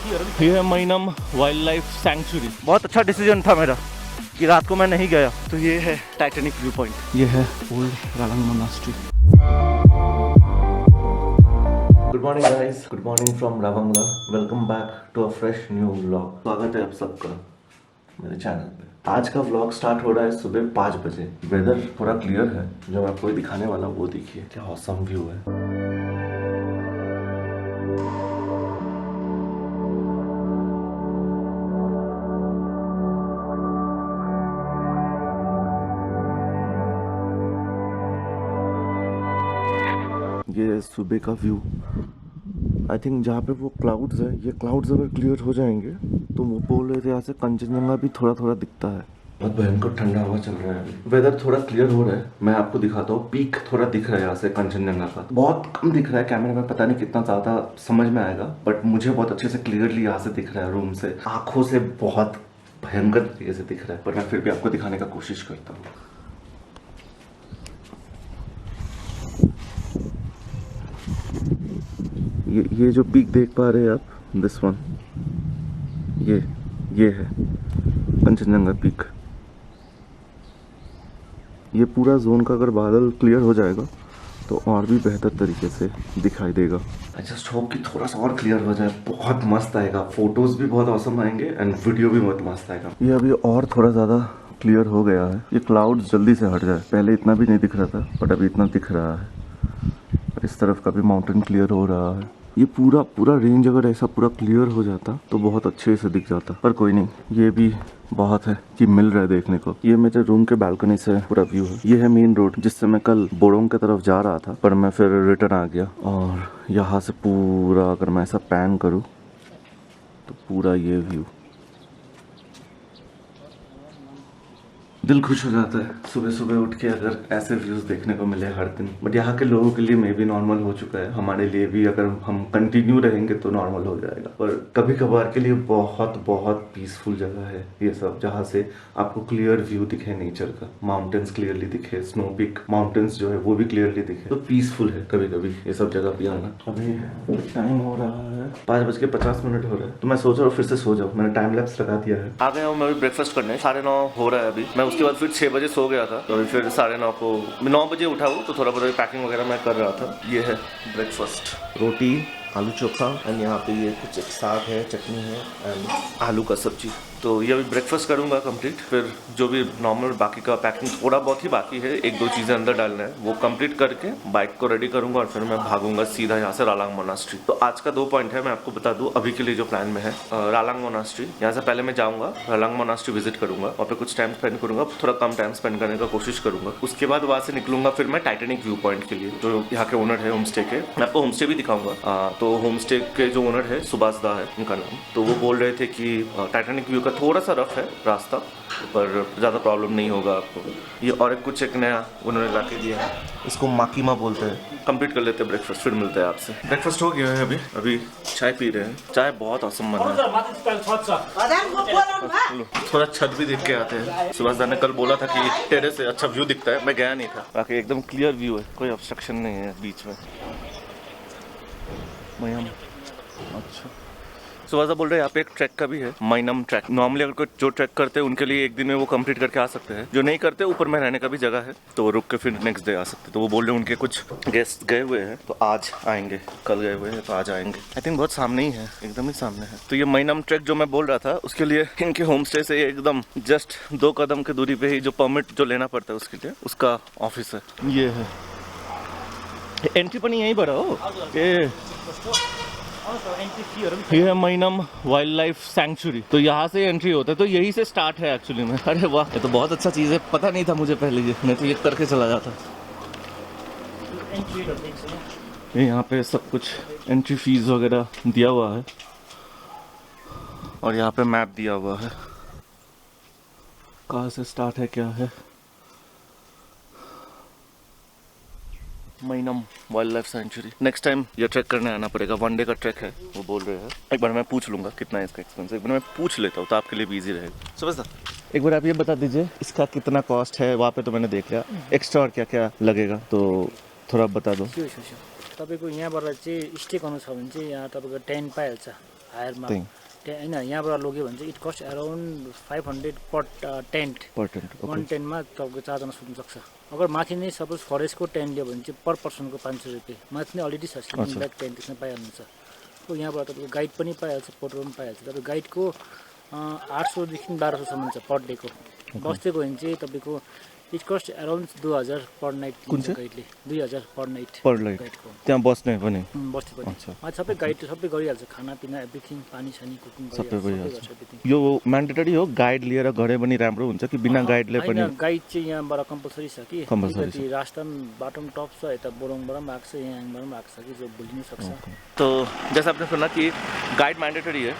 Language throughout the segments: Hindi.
ये है मैनम वाइल्ड लाइफ सैंक्चुरी। बहुत अच्छा डिसीजन था मेरा कि रात को मैं नहीं गया। तो ये है टाइटैनिक व्यू पॉइंट, ये है old Ralang monastery. Good morning guys, good morning from Ravangla. Welcome back to a fresh new vlog. स्वागत है आप सबका मेरे चैनल पे। आज का व्लॉग स्टार्ट हो रहा है सुबह 5 बजे। वेदर थोड़ा क्लियर है, जो मैं आपको दिखाने वाला हूँ वो देखिए क्या ऑसम व्यू है। ये सुबह का व्यू। आई थिंक जहाँ पे वो क्लाउड्स है, ये क्लाउड्स अगर क्लियर हो जाएंगे तो वो बोल रहे थे यहाँ से कंचनजंगा भी थोड़ा थोड़ा दिखता है। बहुत भयंकर ठंडा हवा चल रहा है अभी। वेदर थोड़ा क्लियर हो रहा है, मैं आपको दिखाता हूँ। पीक थोड़ा दिख रहा है यहाँ से कंचनजंगा का, बहुत कम दिख रहा है कैमरे में, पता नहीं कितना ज्यादा समझ में आएगा, बट मुझे बहुत अच्छे से क्लियरली यहाँ से दिख रहा है। रूम से आंखों से बहुत भयंकर तरीके से दिख रहा है, पर मैं फिर भी आपको दिखाने का कोशिश करता हूँ। ये जो पीक देख पा रहे हैं आप, दिस वन, ये है कंचनजंगा पीक। ये पूरा जोन का अगर बादल क्लियर हो जाएगा तो और भी बेहतर तरीके से दिखाई देगा। आई जस्ट होप कि थोड़ा सा और क्लियर हो जाए, बहुत मस्त आएगा। फोटोज भी बहुत औसम आएंगे एंड वीडियो भी बहुत मस्त आएगा। ये अभी और थोड़ा ज़्यादा क्लियर हो गया है। ये क्लाउड जल्दी से हट जाए, पहले इतना भी नहीं दिख रहा था बट अभी इतना दिख रहा है। इस तरफ का भी माउंटेन क्लियर हो रहा है। ये पूरा रेंज अगर ऐसा पूरा क्लियर हो जाता तो बहुत अच्छे से दिख जाता, पर कोई नहीं, ये भी बहुत है कि मिल रहा है देखने को। ये मेरे रूम के बालकनी से पूरा व्यू है। ये है मेन रोड जिससे मैं कल बोडोंग की तरफ जा रहा था, पर मैं फिर रिटर्न आ गया। और यहाँ से पूरा अगर मैं ऐसा पैन करूँ तो पूरा ये व्यू, दिल खुश हो जाता है सुबह सुबह उठ के अगर ऐसे व्यूज देखने को मिले हर दिन। बट यहाँ के लोगों के लिए मे भी नॉर्मल हो चुका है, हमारे लिए भी अगर हम कंटिन्यू रहेंगे तो नॉर्मल हो जाएगा। पर कभी कभार के लिए बहुत बहुत पीसफुल जगह है ये सब, जहाँ से आपको क्लियर व्यू दिखे नेचर का, माउंटेन्स क्लियरली दिखे, स्नो पीक माउंटेन्स जो है वो भी क्लियरली दिखे। तो पीसफुल है कभी कभी ये सब जगह भी आना। अभी टाइम हो रहा है 5:50 हो रहा है, तो मैं सोच रहा हूँ फिर से सो जाऊँ। मैंने टाइम लैप्स लगा दिया है। आ गया हूँ मैं ब्रेकफास्ट करने, 9:30 हो रहा है अभी। मैं उसके बाद फिर 6 बजे सो गया था, तो अभी फिर 9:30 को 9 बजे उठा हूँ, तो थोड़ा बहुत पैकिंग वगैरह मैं कर रहा था। ये है ब्रेकफास्ट, रोटी, आलू चोखा एंड यहाँ पे ये कुछ साग है, चटनी है एंड आलू का सब्जी। तो ये अभी ब्रेकफास्ट करूँगा कंप्लीट, फिर जो भी नॉर्मल बाकी का पैकिंग थोड़ा बहुत ही बाकी है, 1-2 चीज़ें अंदर डालना है, वो कंप्लीट करके बाइक को रेडी करूँगा और फिर मैं भागूंगा सीधा यहाँ से रालांग मोनास्ट्री। तो आज का 2 पॉइंट है, मैं आपको बता दूँ अभी के लिए जो प्लान में है। रालांग मोनास्ट्री, यहाँ से पहले मैं जाऊँगा, रालांग मोनास्ट्री विजिट करूँगा, वहाँ पे कुछ टाइम स्पेंड करूँगा, थोड़ा कम टाइम स्पेंड करने का कोशिश करूँगा। उसके बाद वहाँ से निकलूंगा फिर मैं टाइटैनिक व्यू पॉइंट के लिए, जो यहाँ के ओनर है होम स्टे के, मैं आपको होम स्टे भी दिखाऊंगा। तो होम स्टे के जो ओनर है सुभाष दा है उनका नाम, तो वो बोल रहे थे कि टाइटैनिक व्यू का थोड़ा सा रफ है रास्ता, पर ज़्यादा प्रॉब्लम नहीं होगा आपको। ये और एक नया उन्होंने ला के दिया है, इसको माकीमा बोलते हैं। कंप्लीट कर लेते हैं ब्रेकफास्ट, फिर मिलते हैं आपसे। ब्रेकफास्ट हो गया है, अभी चाय पी रहे हैं। चाय बहुत औसम बना है। थोड़ा छत भी देख के आते हैं। सुभाष दा ने कल बोला था कि टेरेस से अच्छा व्यू दिखता है, मैं गया नहीं था। बाकी एकदम क्लियर व्यू है, कोई ऑब्स्ट्रक्शन नहीं है बीच में। अच्छा, सुभाष बोल रहे हैं यहाँ पे एक ट्रैक का भी है, मैनम ट्रैक। नॉर्मली अगर जो ट्रैक करते हैं उनके लिए एक दिन में वो कंप्लीट करके आ सकते हैं, जो नहीं करते ऊपर में रहने का भी जगह है, तो वो रुक के फिर नेक्स्ट डे आ सकते हैं। तो वो बोल रहे हैं उनके कुछ गेस्ट गए हुए हैं तो आज आएंगे, कल गए हुए हैं तो आज आएंगे। आई थिंक बहुत सामने ही है, एकदम ही सामने है। तो ये मैनम ट्रैक जो मैं बोल रहा था, उसके लिए इनके होम स्टे से एकदम जस्ट 2 कदम की दूरी पे ही जो परमिट जो लेना पड़ता है उसके लिए, उसका ऑफिस है। ये है एंट्री पर नहीं, यहीं पर हो ये है मैनम वाइल्ड लाइफ सैंक्चुरी। तो यहाँ से एंट्री होता है, तो यही से स्टार्ट है एक्चुअली में। अरे वाह, ये तो बहुत अच्छा चीज़ है, पता नहीं था मुझे पहले, ये मैं तो ये करके चला जाता। ये यहाँ पे सब कुछ एंट्री फीस वगैरह दिया हुआ है और यहाँ पे मैप दिया हुआ है कहाँ से स्टार्ट है, क्या है। Maenam wildlife sanctuary. Next time ये ट्रैक करने आना पड़ेगा, 1 डे का ट्रैक है वो बोल रहे हैं। एक बार मैं पूछ लूंगा कितना है इसका एक्सपेंस, एक बार मैं पूछ लेता हूँ तो आपके लिए भी इजी रहेगा। सुबह सर एक बार आप ये बता दीजिए इसका कितना कॉस्ट है। वहाँ पे तो मैंने देख लिया, एक्स्ट्रा और क्या क्या लगेगा तो थोड़ा बता दो। तपाईँको यहाँबाट चाहिँ स्टे गर्नु छ भने चाहिँ यहाँ तपाईँको टेन्ट पाइहाल्छ हायरमा। होइन यहाँबाट लग्यो भने चाहिँ इट कस्ट अराउन्ड 500 पर टेन्ट। वान टेन्टमा तपाईँको 4 जना सुत्नु सक्छ। अगर माथि नै सपोज फरेस्टको टेन्ट लियो भने चाहिँ पर पर्सनको 500 रुपियाँ। माथि नै अलरेडी छ, स्लिपिङ ब्याग टेन्ट त्यसमा पाइहाल्नुहुन्छ। हो यहाँबाट तपाईँको गाइड पनि पाइहाल्छ, पोर्टर पनि पाइहाल्छ। तपाईँ गाइडको 800 देखि 1200सम्म छ पर डेको। बस्तीको भने चाहिँ तपाईँको इट कस्ट अराउन्ड 2000 पर नाइट दिन्छ गाइडले। 2000 पर नाइट गाइडको। त्यहाँ बस्ने पनि बस्ती पनि सबै गाइड सबै गरिहाल्छ, खानापिना एभ्रिथिङ, पानी सानी कुकिङ सबै गरिहाल्छ। यो म्यान्डेटरी हो गाइड लिएर गरे पनि राम्रो हुन्छ कि बिना गाइडले पनि? गाइड चाहिँ यहाँबाट कम्पलसरी छ कि, कति रास्ता बाटो पनि टप छ, यता बोरोङबाट पनि आएको छ, यहाँबाट पनि आएको छ कि, जो भुलिनु सक्छ। तो जैसा आपने सुना कि गाइड मैंडेटरी है,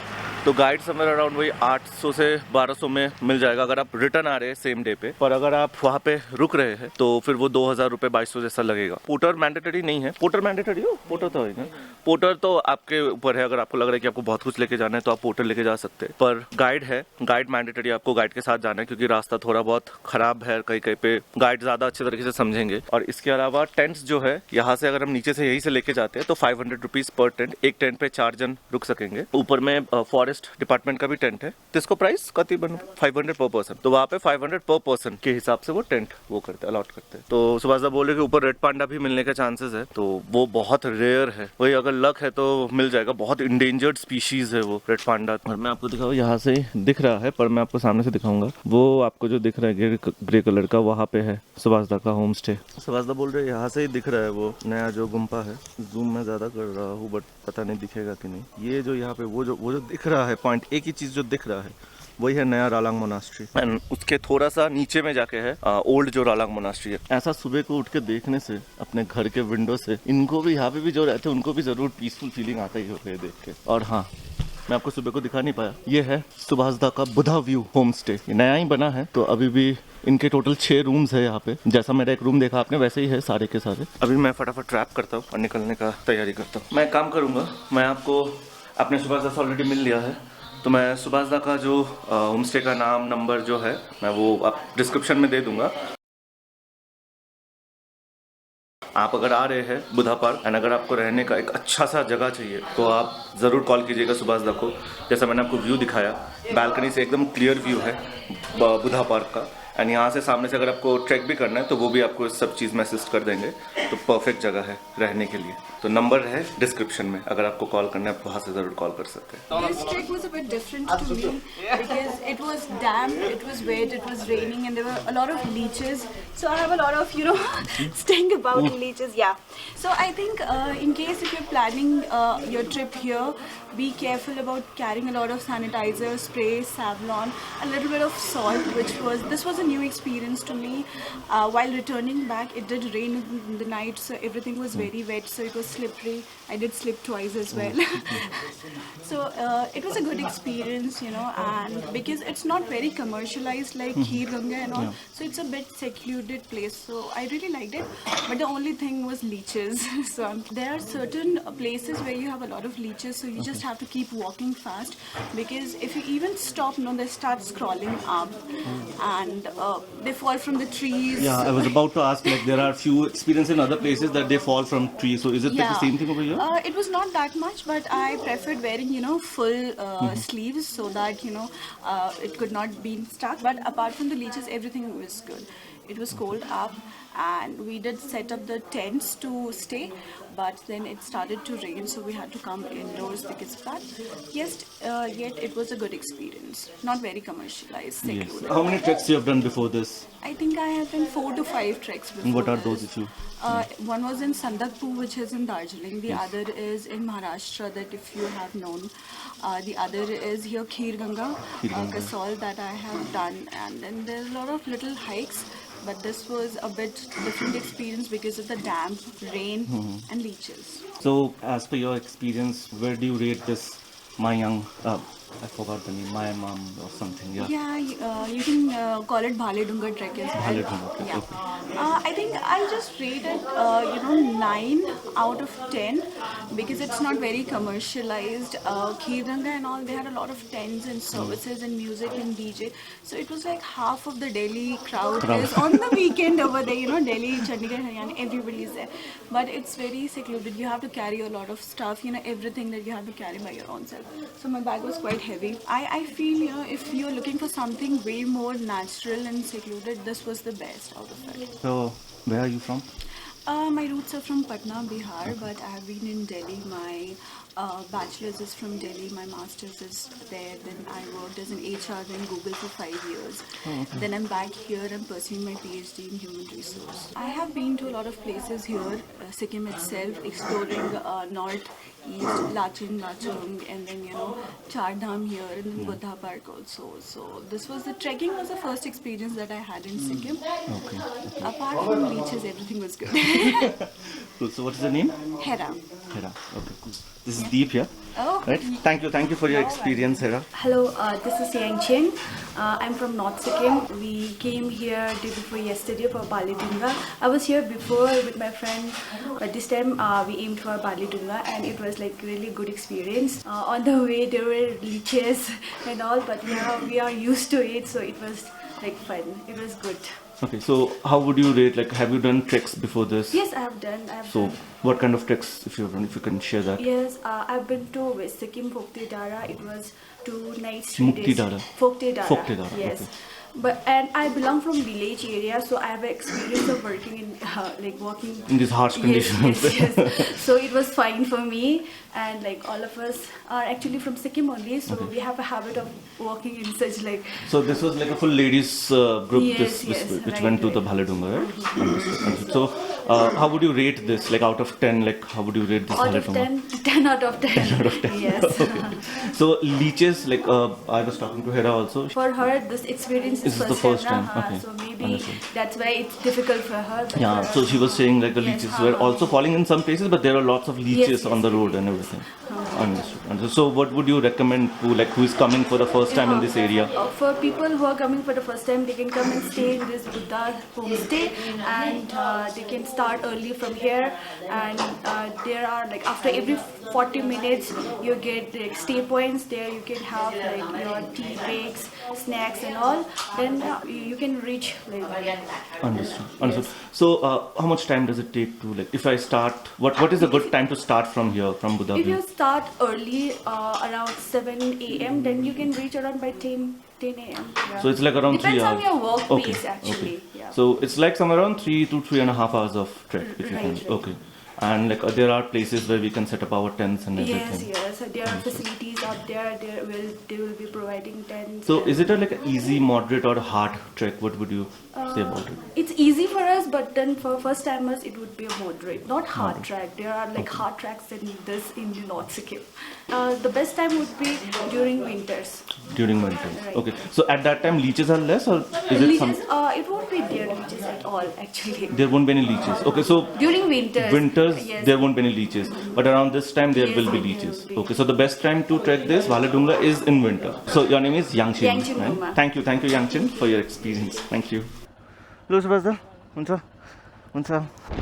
तो गाइड समवेयर अराउंड वही 800 से 1200 में मिल जाएगा अगर आप रिटर्न आ रहे हैं सेम डे पे। पर अगर आप वहाँ पे रुक रहे हैं तो फिर वो 2000 रुपये 2200 जैसा लगेगा। पोर्टर मैंडेटरी नहीं है। पोर्टर मैंडेटरी हो? पोर्टर तो है ना। पोर्टर तो आपके ऊपर है, अगर आपको लग रहा है कि आपको बहुत कुछ लेके जाना है तो आप पोर्टर लेके जा सकते हैं। पर गाइड है, गाइड मैंडेटरी, आपको गाइड के साथ जाना है क्योंकि रास्ता थोड़ा बहुत खराब है, कहीं कहीं पे गाइड ज्यादा अच्छे तरीके से समझेंगे। और इसके अलावा टेंट्स जो है, यहाँ से अगर हम नीचे से यहीं से लेके जाते हैं तो 500 रुपीज पर टेंट। एक टेंट पे 4 जन रुक सकेंगे। ऊपर में फॉरेस्ट डिपार्टमेंट का भी टेंट है, जिसको प्राइस कति बन 500 पर पर्सन। तो वहाँ पे 500 पर पर्सन के हिसाब से वो टेंट वो करते हैं, अलॉट करते हैं। तो सुभाष दा बोल रहे कि ऊपर रेड पांडा भी मिलने के चांसेस है, तो वो बहुत रेयर है। वही अगर लक है तो मिल जाएगा। बहुत इंडेंजर्ड स्पीशीज है वो रेड पांडा। और मैं आपको दिखाऊँ, यहाँ से दिख रहा है पर मैं आपको सामने से दिखाऊंगा। वो आपको जो दिख रहा है ग्रे कलर का, वहाँ पे है सुभाष दा का होम स्टे। सुभाष दा बोल रहे यहाँ से ही दिख रहा है वो नया जो गुम्पा है। जूम में ज्यादा कर रहा हूँ बट पता नहीं दिखेगा कि नहीं। ये जो यहाँ पे वो जो दिख रहा है पॉइंट, एक ही चीज जो दिख रहा है वही है नया रालांग मोनास्ट्री। एंड उसके थोड़ा सा नीचे में जाके है ओल्ड जो रालांग मोनास्ट्री है। ऐसा सुबह को उठ के देखने से अपने घर के विंडो से इनको भी, यहाँ पे भी जो रहते हैं उनको भी जरूर पीसफुल फीलिंग आता ही होगा देख के। और हाँ, मैं आपको सुबह को दिखा नहीं पाया, ये है सुभाष दा का बुधा व्यू होम स्टे। नया ही बना है, तो अभी भी इनके टोटल 6 रूम्स है यहाँ पे। जैसा मेरा एक रूम देखा आपने वैसे ही है सारे के सारे। अभी मैं फटाफट ट्रैप करता हूँ और निकलने का तैयारी करता हूँ। मैं काम करूंगा, मैं आपको अपने सुभाष दा से ऑलरेडी मिल लिया है, तो मैं सुभाष दा का जो होम स्टे का नाम नंबर जो है मैं वो आप डिस्क्रिप्शन में दे दूंगा। आप अगर आ रहे हैं बुधा पार्क एंड अगर आपको रहने का एक अच्छा सा जगह चाहिए तो आप ज़रूर कॉल कीजिएगा सुभाष दा को। जैसा मैंने आपको व्यू दिखाया, बालकनी से एकदम क्लियर व्यू है बुधा पार्क का। एंड यहाँ से सामने से अगर आपको ट्रैक भी करना है तो वो भी आपको इस सब चीज़ में असिस्ट कर देंगे। तो परफेक्ट जगह है रहने के लिए। तो नंबर है डिस्क्रिप्शन में, अगर आपको कॉल करना है आप वहाँ से ज़रूर कॉल कर सकते हैं। This trek was a bit different to me because it was damp, it was wet, it was raining, and there were a lot of leeches. So I have a lot of, staying about in leeches. Yeah. So I think in case if you're planning your trip here, be careful about carrying a lot of sanitizer, spray, Savlon, a little bit of salt, this was a new experience to me. While returning back, it did rain in the night, so everything was very wet, so it was slippery. I did slip twice as well. So it was a good experience, and because it's not very commercialized like Kheer Ganga and all, so it's a bit secluded place. So I really liked it, but the only thing was leeches. So there are certain places where you have a lot of leeches, so you just have to keep walking fast, because if you even stop, they start crawling up and they fall from the trees. Yeah, I was about to ask, like there are few experiences in other places that they fall from trees. So is it like the same thing over here? It was not that much, but I preferred wearing, full sleeves so that, it could not be stuck. But apart from the leeches, everything was good. It was cold up, and we did set up the tents to stay, but then it started to rain, so we had to come indoors because of that. Yes, yet it was a good experience. Not very commercialized, secluded. Yes. How many treks you have done before this? I think I have done 4 to 5 treks before. What are this. those, if you? One was in Sandakpur, which is in Darjeeling. The other is in Maharashtra, that if you have known. The other is here Kheer Ganga, Kasol, that I have done. And then there's a lot of little hikes, but this was a bit different experience because of the damp, rain and leeches. So as per your experience, where do you rate this My Young, I forgot the name, My Mom or something, Yeah, you can call it Bhale Dungar Trek as well. Bhale Dungar, okay. I think I just rated, 9 out of 10 because it's not very commercialized. Kheer Ganga and all, they had a lot of tents and services and music and DJ. So it was like half of the Delhi crowd is on the weekend over there, Delhi, Chandigarh, Haryana, everybody is there. But it's very secluded. You have to carry a lot of stuff, everything that you have to carry by your own self. So my bag was quite bit heavy. I feel, you know, if you're looking for something way more natural and secluded, this was the best out of it. So where are you from? My roots are from Patna, Bihar, but I have been in Delhi. My bachelor's is from Delhi, my master's is there. Then I worked as an HR in Google for 5 years. Then I'm back here. I'm pursuing my PhD in human resource. I have been to a lot of places here, Sikkim itself, exploring north, east, Lachin, Lachung, and then, you know, Char Dham here, and then Buddha Park also. So this was the trekking was the first experience that I had in Sikkim. Okay. Apart from leeches, everything was good. Cool. So what is the name? Hera. Hera. Okay. Cool. This is Deep here. Oh. Right. Thank you for your experience, Hera. Hello, this is Yang Chen. I'm from North Sikkim. We came here day before yesterday for Bali Dunga. I was here before with my friend, but this time we aimed for Bali Dunga, and it was like really good experience. On the way there were leeches and all, but yeah, we are used to it, so it was like fun. It was good. Okay. So how would you rate? Like, have you done treks before this? Yes, I have done. So what kind of treks, if you can share that? Yes, I've been to West Sikkim, Phokte Dara. It was 2 nights, 3 Mukti days. Dara. Phokte Dara. Phokte Dara, Yes. okay. And I belong from village area, so I have experience of working in like working In these harsh conditions. Yes. So it was fine for me, and like all of us are actually from Sikkim only, so we have a habit of working in such like. So this was like a full ladies group, Yes, which right, went to the right. Bhaledunga, right? Understood. So how would you rate this? Like out of 10, like how would you rate this Out of Bhaledunga? 10 out of 10. 10 out of 10. Yes. So leeches, like I was talking to Hera also. For her, this experience This is is the first first time, time. okay. So maybe Understood. that's why it's difficult for her. but Yeah, for so us- she was saying like the Yes, leeches were also falling in some places, but there are lots of leeches Yes, on the road and everything. Understood. So what would you recommend to like who is coming for the first time in this area? For people who are coming for the first time, they can come and stay in this Buddha homestay, and they can start early from here. And there are like after every 40 minutes, you get like stay points. There you can have like your tea breaks, snacks, and all. Then you can reach like. Understood. So how much time does it take to like if I start? What is a good time to start from here from Buddha If you View? start early, around 7 a.m., then you can reach around by 10 a.m. Yeah. So it's like around 3 Depends hours. on your work Okay, pace actually. okay. Yeah. So it's like somewhere around 3 to 3.5 hours of trek if you Right, can. right. Okay. And like there are places where we can set up our tents and Yes, everything. yes. There are facilities out there. They will be providing tents. So is it a like an easy, moderate, or hard trek? What would you say about it? It's easy for us, but then for first timers, it would be a moderate, not hard track. There are like hard tracks in this in the North Sikkim. The best time would be during winters. During winter. Right. Okay. So at that time leeches are less, or is it some? Leeches, it won't be there leeches at all actually. There won't be any leeches. Okay. So During winters. winters yes. there won't be any leeches, but around this time there Yes, will be there leeches. will be. Okay. So the best time to trek this Bhaledunga is in winter. So your name is Yangchin. Yangchin right? Buma. Thank you, Yangchin, for your experience. Thank you. लो सुभाष दा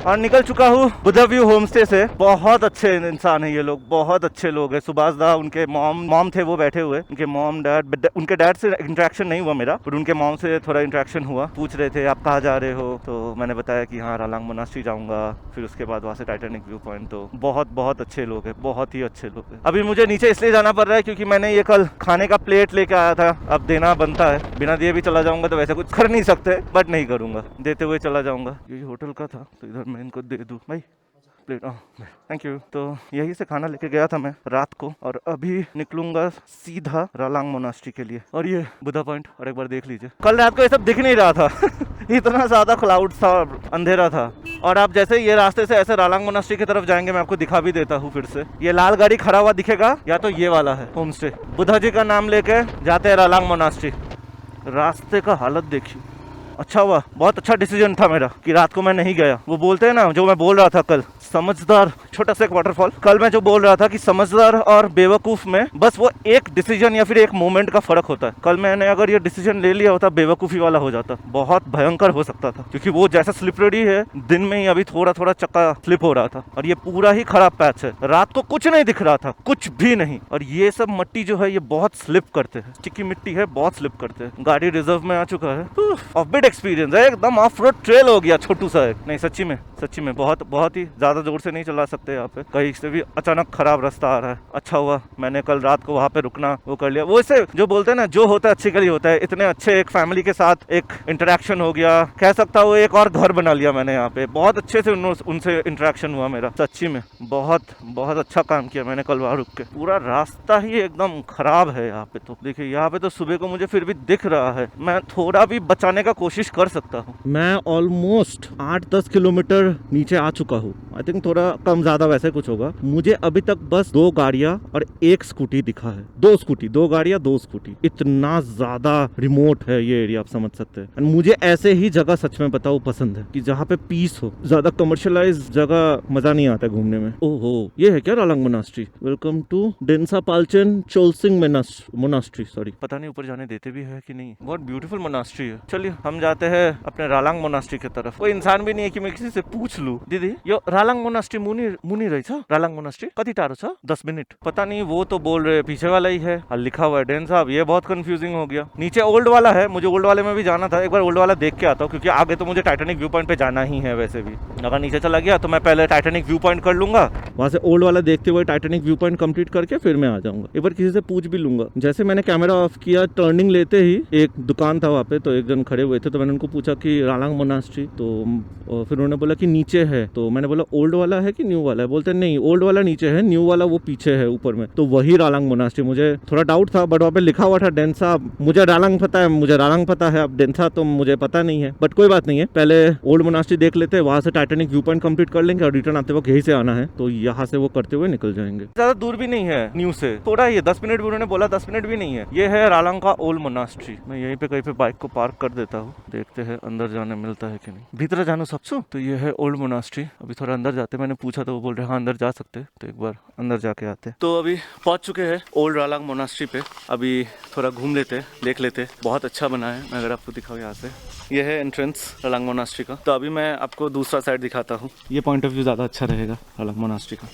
और निकल चुका हूँ बुद्धा व्यू होम स्टे से। बहुत अच्छे इंसान है ये लोग, बहुत अच्छे लोग हैं। सुभाष दा उनके मॉम थे वो बैठे हुए, उनके मॉम डैड, उनके डैड से इंटरेक्शन नहीं हुआ मेरा, पर उनके मॉम से थोड़ा इंटरेक्शन हुआ। पूछ रहे थे आप कहाँ जा रहे हो, तो मैंने बताया कि हाँ रालांग मोनास्ट्री जाऊंगा, फिर उसके बाद वहाँ से टाइटैनिक व्यू पॉइंट। तो बहुत अच्छे लोग हैं, बहुत ही अच्छे लोग हैं। अभी मुझे नीचे इसलिए जाना पड़ रहा है क्योंकि मैंने ये कल खाने का प्लेट लेके आया था, अब देना बनता है। बिना दिए भी चला जाऊंगा तो वैसे कुछ कर नहीं सकते, बट नहीं करूंगा, देते हुए चला जाऊंगा। ये होटल का था तो इधर मैं इनको दे दूं भाई प्लेट। Thank you. तो यही से खाना लेके गया था मैं रात को, और अभी निकलूंगा सीधा रालांग मोनास्ट्री के लिए। और ये बुद्धा पॉइंट और एक बार देख लीजिए, कल रात को ये सब दिख नहीं रहा था इतना ज्यादा क्लाउड था, अंधेरा था। और आप जैसे ये रास्ते से ऐसे रालांग मोनास्ट्री की तरफ जाएंगे, मैं आपको दिखा भी देता हूँ फिर से। ये लाल गाड़ी खड़ा हुआ दिखेगा, या तो ये वाला है होम स्टे। बुद्धा जी का नाम लेके जाते हैं रालांग मोनास्ट्री। रास्ते का हालत देखिए। अच्छा हुआ, बहुत अच्छा डिसीजन था मेरा कि रात को मैं नहीं गया। वो बोलते हैं ना, जो मैं बोल रहा था कल, समझदार, छोटा सा एक वाटरफॉल, कल मैं जो बोल रहा था कि समझदार और बेवकूफ में बस वो एक डिसीजन या फिर एक मोमेंट का फर्क होता है। कल मैंने अगर ये डिसीजन ले लिया होता, बेवकूफ़ी वाला हो जाता, बहुत भयंकर हो सकता था। क्योंकि वो जैसा स्लिपरेडी है, दिन में ही अभी थोड़ा थोड़ा चक्का स्लिप हो रहा था, और ये पूरा ही खराब पैच है। रात को कुछ नहीं दिख रहा था, कुछ भी नहीं। और ये सब मट्टी जो है ये बहुत स्लिप करते हैं, चिक्की मिट्टी है, बहुत स्लिप करते हैं। गाड़ी रिजर्व में आ चुका है, ऑफ बीट एक्सपीरियंस है, एकदम ऑफ रोड ट्रेल हो गया, छोटू सा है। नहीं सच्ची में बहुत ही ज्यादा जोर से नहीं चला सकते, सकते यहाँ पे, कहीं से भी अचानक खराब रास्ता आ रहा है। अच्छा हुआ मैंने कल रात को वहाँ पे रुकना वो कर लिया। वो इसे जो बोलते हैं ना, जो होता है अच्छे के लिए होता है। इतने अच्छे एक फैमिली के साथ एक इंटरेक्शन हो गया, कह सकता हूँ एक और घर बना लिया मैंने यहाँ पे। बहुत अच्छे से उनसे इंटरेक्शन हुआ मेरा, सच्ची में बहुत बहुत अच्छा काम किया मैंने कल वहाँ रुक के। पूरा रास्ता ही एकदम खराब है यहाँ पे। तो देखिए यहाँ पे तो सुबह को मुझे फिर भी दिख रहा है, मैं थोड़ा भी बचाने का कोशिश कर सकता हूँ। मैं ऑलमोस्ट 8-10 किलोमीटर नीचे आ चुका हूँ। आई थिंक थोड़ा कम ज्यादा वैसे कुछ होगा। मुझे अभी तक बस 2 गाड़ियाँ और 1 स्कूटी दिखा है। 2 गाड़ियाँ 2 स्कूटी। इतना ज्यादा रिमोट है ये एरिया, आप समझ सकते हैं। मुझे ऐसे ही जगह सच में बताओ पसंद है कि जहाँ पे पीस हो। ज्यादा कमर्शियलाइज जगह मजा नहीं आता घूमने में। ओहो, ये है क्या Ralang monastery? Welcome to Densa Palchen Cholsing monastery. Sorry, पता नहीं ऊपर जाने देते भी है कि नहीं। बहुत ब्यूटीफुल मोनास्ट्री है। चलिए हम जाते हैं अपने रालांग मोनास्ट्री की तरफ। कोई इंसान भी नहीं है कि मैं किसी से पूछ लूं, दीदी यो रालांग मोनास्ट्री मुनी रही था? रालांग मोनास्ट्री कति टारो छ? 10 मिनट। पता नहीं, वो तो बोल रहे पीछे वाला ही है और लिखा हुआ है डेंसा। अब ये बहुत कंफ्यूजिंग हो गया। नीचे ओल्ड वाला है, मुझे ओल्ड वाले में भी जाना था। एक बार ओल्ड वाला देख के आता हूँ, क्योंकि आगे तो मुझे टाइटैनिक व्यू पॉइंट पे जाना ही है। वैसे भी अगर नीचे चला गया तो मैं पहले टाइटैनिक व्यू पॉइंट कर लूंगा, वहां से ओल्ड वाला देखते हुए टाइटैनिक व्यू पॉइंट कंप्लीट करके फिर मैं आ जाऊंगा। एक बार किसी से पूछ भी लूंगा। जैसे मैंने कैमरा ऑफ किया, टर्निंग लेते ही एक दुकान था वहाँ पे, तो एक जन खड़े हुए थे। तो मैंने उनको पूछा कि रालांग मोनास्ट्री, तो फिर उन्होंने बोला कि नीचे है। तो मैंने बोला ओल्ड वाला है कि न्यू वाला है? बोलते नहीं, ओल्ड वाला नीचे है, न्यू वाला वो पीछे है ऊपर में। तो वही रालांग मोनास्ट्री। मुझे थोड़ा डाउट था, बट वहाँ पे लिखा हुआ था डेंसा। मुझे रालांग पता है, अब डेंसा तो मुझे पता नहीं है, बट कोई बात नहीं है। पहले ओल्ड मोनास्ट्री देख लेते हैं, वहां से टाइटैनिक व्यू पॉइंट कंप्लीट कर लेंगे और रिटर्न आते वक्त यही से आना है, तो यहाँ से वो करते हुए निकल जाएंगे। ज्यादा दूर भी नहीं है न्यू से, थोड़ा ही है। 10 मिनट भी उन्होंने बोला, 10 मिनट भी नहीं है। ये है रालांग का ओल्ड मोनास्ट्री। मैं यहीं पे कहीं पे बाइक को पार्क कर देता हूँ, देखते हैं अंदर जाने मिलता है कि नहीं। भीतर जानो सबसो। तो ये है ओल्ड मोनास्ट्री। अभी थोड़ा अंदर जाते, मैंने पूछा तो वो बोल रहे हाँ अंदर जा सकते, तो एक बार अंदर जाके आते। तो अभी पहुंच चुके हैं ओल्ड रालांग मोनास्ट्री पे। अभी थोड़ा घूम लेते, देख लेते। बहुत अच्छा बना है, मैं अगर आपको दिखाऊँ यहाँ से। ये है एंट्रेंस रालांग मोनास्ट्री का। तो अभी मैं आपको दूसरा साइड दिखाता हूँ, ये पॉइंट ऑफ व्यू ज़्यादा अच्छा रहेगा रालांग मोनास्ट्री का।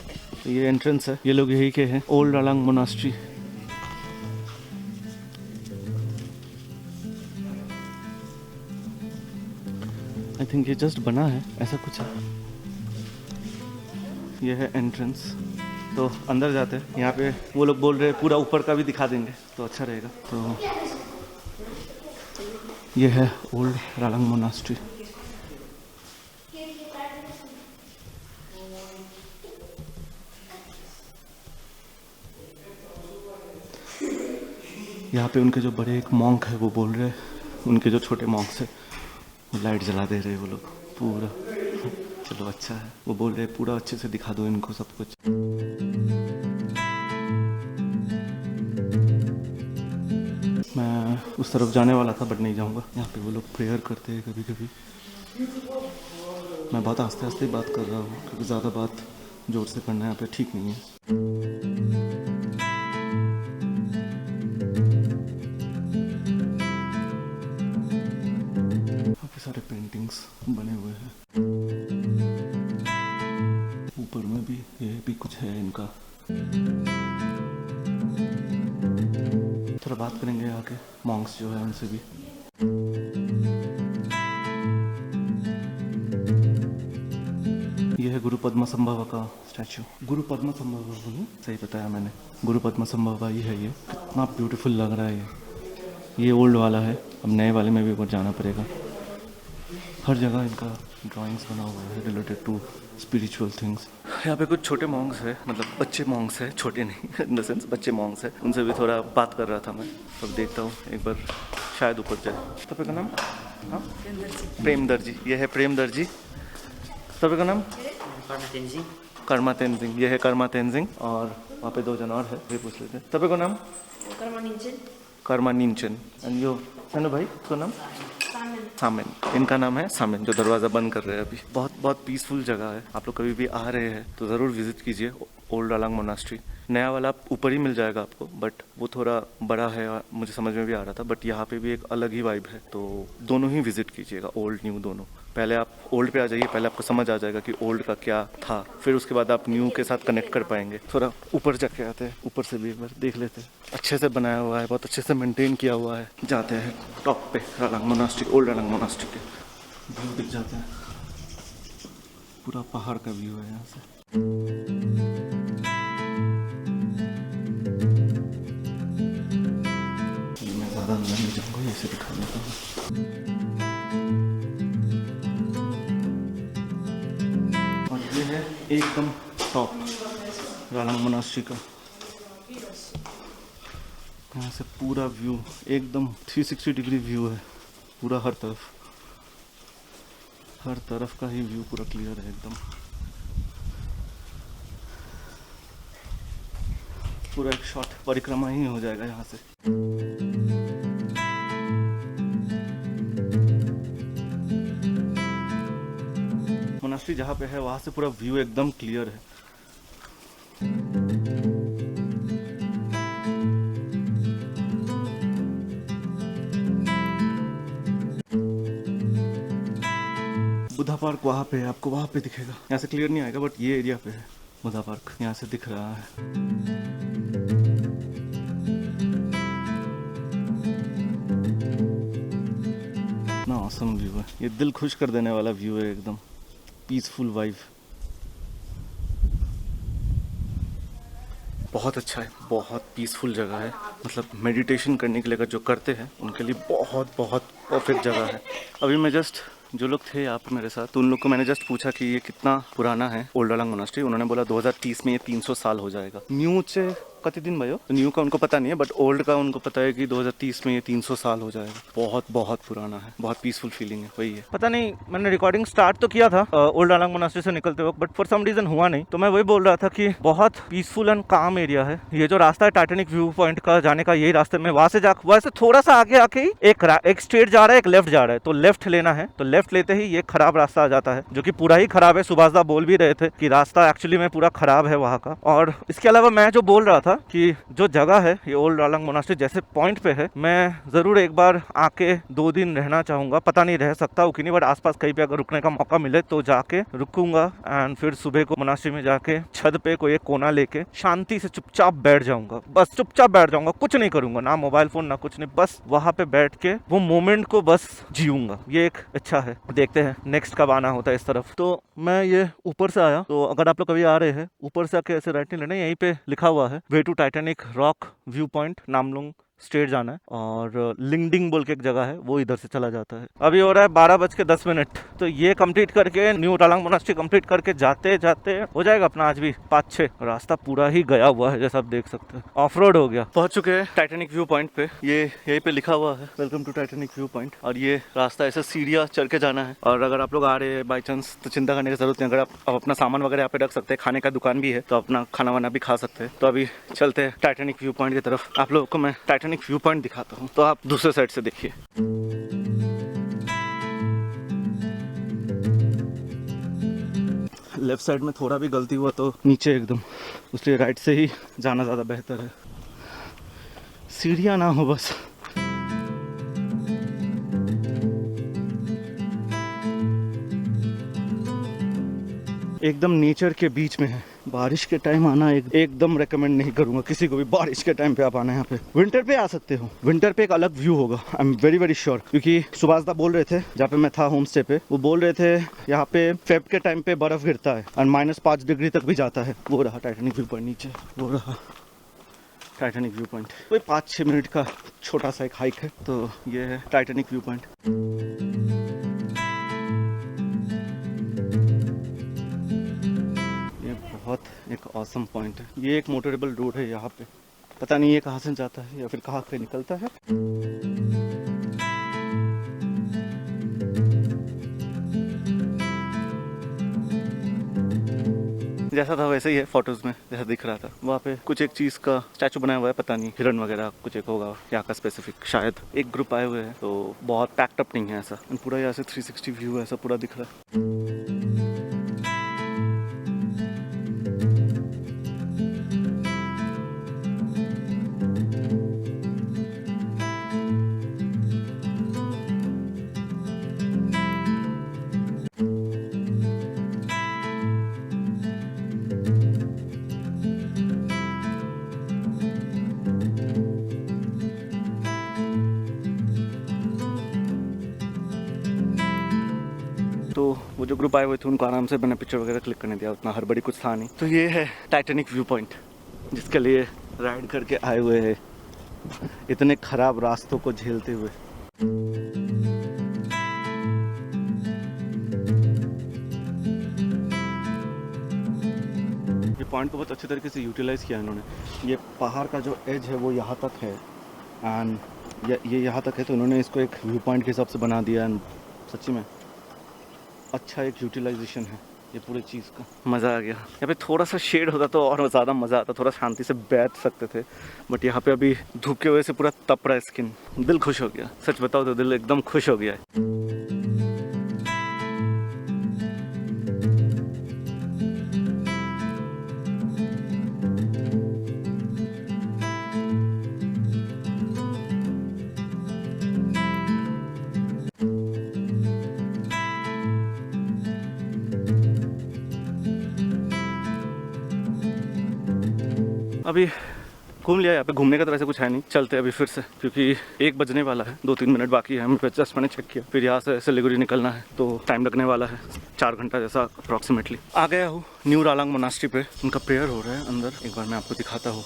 तो ये एंट्रेंस है, ये लोग यही के हैं, old Ralang monastery. I think ये जस्ट बना है, ऐसा कुछ है। ये है एंट्रेंस, तो अंदर जाते हैं। यहाँ पे वो लोग बोल रहे हैं पूरा ऊपर का भी दिखा देंगे तो अच्छा रहेगा। तो ये है ओल्ड रालांग मोनास्ट्री। यहाँ पे उनके जो बड़े एक मॉन्क है वो बोल रहे हैं, उनके जो छोटे मॉन्क्स है वो लाइट जला दे रहे हैं वो लोग पूरा। चलो अच्छा है, वो बोल रहे पूरा अच्छे से दिखा दो इनको सब कुछ। मैं उस तरफ जाने वाला था बट नहीं जाऊंगा। यहाँ पे वो लोग प्रेयर करते हैं कभी कभी। मैं बहुत आस्ते आस्ते बात कर रहा हूँ क्योंकि ज़्यादा बात जोर से करना यहाँ पे ठीक नहीं है। काफ़ी सारे पेंटिंग्स बने हुए हैं। ऊपर में भी ये भी कुछ है इनका। थोड़ा बात करेंगे यहाँ के मॉन्क्स जो है उनसे भी। ये है गुरु पद्मा संभव का स्टैचू। गुरु पद्मा संभव सही बताया मैंने, गुरु पद्मा संभव ही है ये। कितना ब्यूटीफुल लग रहा है ये ओल्ड वाला है, अब नए वाले में भी एक बार जाना पड़ेगा। हर जगह इनका ड्राइंग्स बना हुआ है रिलेटेड टू स्पिरिचुअल थिंग्स। यहाँ पे कुछ छोटे मॉन्क्स है, मतलब बच्चे मॉन्क्स है, छोटे नहीं इन द सेंस बच्चे मॉन्क्स है। उनसे भी थोड़ा बात कर रहा था मैं, अब देखता हूँ एक बार शायद ऊपर जाए। तब का नाम हाँ प्रेमदर जी। ये है प्रेमदर जी। तब का नाम कर्मा तेंजिंग। ये है कर्मा तेंजिंग और वहाँ पे 2 जन और है, ये पूछ लेते हैं। तब का नाम कर्मा निंचन। एंड यो सनु भाई तो नाम सामेन। इनका नाम है सामेन, जो दरवाज़ा बंद कर रहे हैं अभी। बहुत बहुत पीसफुल जगह है, आप लोग कभी भी आ रहे हैं तो ज़रूर विजिट कीजिए ओल्ड रालांग मोनास्ट्री। नया वाला ऊपर ही मिल जाएगा आपको, बट वो थोड़ा बड़ा है, मुझे समझ में भी आ रहा था। बट यहाँ पे भी एक अलग ही वाइब है, तो दोनों ही विजिट कीजिएगा, ओल्ड न्यू दोनों। पहले आप ओल्ड पे आ जाइए, पहले आपको समझ आ जाएगा कि ओल्ड का क्या था, फिर उसके बाद आप न्यू के साथ कनेक्ट कर पाएंगे। थोड़ा ऊपर जाके आते हैं, ऊपर से भी एक बार देख लेते हैं। अच्छे से बनाया हुआ है, बहुत अच्छे से मेंटेन किया हुआ है। जाते हैं टॉप पे Ralang monastery, old Ralang monastery के व्यू दिख जाते हैं। पूरा पहाड़ का व्यू है यहाँ से। मैं ज़्यादा अंदर नहीं जाऊँगा, ये से दिखा देता हूँ। और ये है एकदम टॉप रालंग मोनास्ट्री का। यहाँ से पूरा व्यू एकदम 360 डिग्री व्यू है, पूरा हर तरफ का ही व्यू पूरा क्लियर है एकदम। पूरा एक शॉर्ट परिक्रमा ही हो जाएगा यहाँ से। मोनास्ट्री जहाँ पे है वहाँ से पूरा व्यू एकदम क्लियर है। बुद्धा पार्क वहाँ पे है, आपको वहाँ पे दिखेगा। यहाँ से क्लियर नहीं आएगा बट ये एरिया पे है बुद्धा पार्क, यहाँ से दिख रहा है। ना ऑसम व्यू है, ये दिल खुश कर देने वाला व्यू है, एकदम पीसफुल वाइब। बहुत अच्छा है, बहुत पीसफुल जगह है। मतलब मेडिटेशन करने के लिए अगर जो करते हैं उनके लिए बहुत परफेक्ट जगह है। अभी मैं जस्ट जो लोग थे यहाँ पे मेरे साथ, तो उन लोग को मैंने जस्ट पूछा कि ये कितना पुराना है ओल्ड रालंग मोनास्ट्री। उन्होंने बोला 2030 में ये 300 साल हो जाएगा। न्यू से कति दिन भयो, तो न्यू का उनको पता नहीं है बट ओल्ड का उनको पता है कि 2030 में ये 300 साल हो जाएगा। बहुत पुराना है, बहुत पीसफुल फीलिंग है, वही है। पता नहीं, मैंने रिकॉर्डिंग स्टार्ट तो किया था ओल्ड रालंग मोनास्ट्री से निकलते वक्त, बट फॉर सम रीजन हुआ नहीं। तो मैं वही बोल रहा था कि बहुत पीसफुल एंड काम एरिया है। ये जो रास्ता है टाइटैनिक व्यू पॉइंट का जाने का, यही रास्ते में वहां से थोड़ा सा आगे आके ही एक स्ट्रेट जा रहा है, एक लेफ्ट जा रहा है। तो लेफ्ट लेना है, तो लेफ्ट लेते ही ये खराब रास्ता आ जाता है, जो कि पूरा ही खराब है। सुभाषदा बोल भी रहे थे कि रास्ता एक्चुअली में पूरा खराब है वहाँ का। और इसके अलावा मैं जो बोल रहा था कि जो जगह है ये ओल्ड रालंग मोनास्ट्री जैसे पॉइंट पे है, मैं जरूर एक बार आके 2 दिन रहना चाहूंगा। पता नहीं रह सकता हूँ कि नहीं, बट आसपास कहीं पे अगर रुकने का मौका मिले तो जाके रुकूंगा। एंड फिर सुबह को मोनास्ट्री में जाके छत पे कोई एक कोना लेके शांति से चुपचाप बैठ जाऊंगा। बस चुपचाप बैठ जाऊंगा, कुछ नहीं करूंगा, ना मोबाइल फोन ना कुछ नहीं, बस वहां पे बैठ के वो मोमेंट को बस जीऊंगा। ये एक अच्छा है। देखते हैं नेक्स्ट कब आना होता है इस तरफ। तो मैं ये ऊपर से आया, तो अगर आप लोग कभी आ रहे हैं ऊपर से आके ऐसे राइट नहीं लेना, यहीं पे लिखा हुआ है way to Titanic rock view point, Namlung straight जाना है। और लिंगडिंग बोल के एक जगह है, वो इधर से चला जाता है। अभी हो रहा है 12:10। तो ये कंप्लीट करके न्यू रालंग मोनास्ट्री कंप्लीट करके जाते जाते हो जाएगा अपना आज भी 5-6। रास्ता पूरा ही गया हुआ है जैसा आप देख सकते हैं, ऑफ रोड हो गया। पहुंच चुके हैं टाइटैनिक व्यू पॉइंट पे। ये यहीं पे लिखा हुआ है welcome to Titanic view point. और ये रास्ता ऐसे सीढ़ियाँ चढ़ के जाना है। और अगर आप लोग आ रहे हैं बाई चांस तो चिंता करने की जरूरत नहीं। अगर आप अपना सामान वगैरह यहाँ पे रख सकते हैं, खाने का दुकान भी है, तो अपना खाना वाना भी खा सकते हैं। तो अभी चलते हैं टाइटैनिक व्यू पॉइंट की तरफ। आप लोगों को मैं टाइटैनिक व्यू पॉइंट दिखाता हूँ, तो आप दूसरे साइड से देखिए। लेफ्ट साइड में थोड़ा भी गलती हुआ तो नीचे एकदम, उसलिए राइट से ही जाना ज़्यादा बेहतर है। सीढ़ियाँ ना हो बस। एकदम नेचर के बीच में है। बारिश के टाइम आना एकदम रेकमेंड नहीं करूंगा किसी को भी। बारिश के टाइम पे आप आना, यहाँ पे विंटर पे आ सकते हो। विंटर पे एक अलग व्यू होगा, आई एम वेरी श्योर। क्योंकि सुभाषदा बोल रहे थे जहाँ पे मैं था होम स्टे पे, वो बोल रहे थे यहाँ पे फेब के टाइम पे बर्फ गिरता है और -5 डिग्री तक भी जाता है। वो रहा टाइटैनिक व्यू पॉइंट नीचे, वो रहा टाइटैनिक व्यू पॉइंट। कोई 5-6 मिनट का छोटा सा एक हाइक है। तो ये है टाइटैनिक व्यू पॉइंट। बहुत एक ऑसम पॉइंट है। ये एक मोटरेबल रोड है यहाँ पे, पता नहीं ये कहाँ से जाता है या फिर कहाँ से निकलता है। जैसा था वैसे ही है फोटोज में, जैसा दिख रहा था। वहाँ पे कुछ एक चीज का स्टैचू बनाया हुआ है, पता नहीं हिरन वगैरह कुछ एक होगा यहाँ का स्पेसिफिक। शायद एक ग्रुप आए हुए हैं, तो बहुत पैक्ड अप नहीं है ऐसा। पूरा यहाँ से 360 व्यू ऐसा पूरा दिख रहा है। तो वो जो ग्रुप आए हुए थे उनको आराम से मैंने पिक्चर वगैरह क्लिक करने दिया, उतना हड़बड़ी कुछ था नहीं। तो ये है टाइटैनिक व्यू पॉइंट जिसके लिए राइड करके आए हुए हैं इतने खराब रास्तों को झेलते हुए। ये पॉइंट को बहुत अच्छे तरीके से यूटिलाइज किया इन्होंने। ये पहाड़ का जो एज है वो यहाँ तक है एंड ये यहाँ तक है, तो उन्होंने इसको एक व्यू पॉइंट के हिसाब से बना दिया एंड सच्ची में अच्छा एक यूटिलाइजेशन है ये पूरी चीज़ का। मज़ा आ गया। यहाँ पे थोड़ा सा शेड होता तो और ज़्यादा मज़ा आता, थोड़ा शांति से बैठ सकते थे, बट यहाँ पे अभी धूप की वजह से पूरा तप रहा है स्किन। दिल खुश हो गया, सच बताओ तो दिल एकदम खुश हो गया है। अभी घूम लिया, यहाँ पे घूमने का तो वैसे कुछ है नहीं, चलते अभी फिर से, क्योंकि 1 बजने वाला है, 2-3 मिनट बाकी है। हमें जस्ट मैंने चेक किया, फिर यहाँ से सिलीगुड़ी निकलना है तो टाइम लगने वाला है 4 घंटा जैसा अप्रॉक्सीमेटली। आ गया हूँ न्यू रालांग मोनास्ट्री पे, उनका प्रेयर हो रहा है अंदर, एक बार मैं आपको दिखाता हूँ।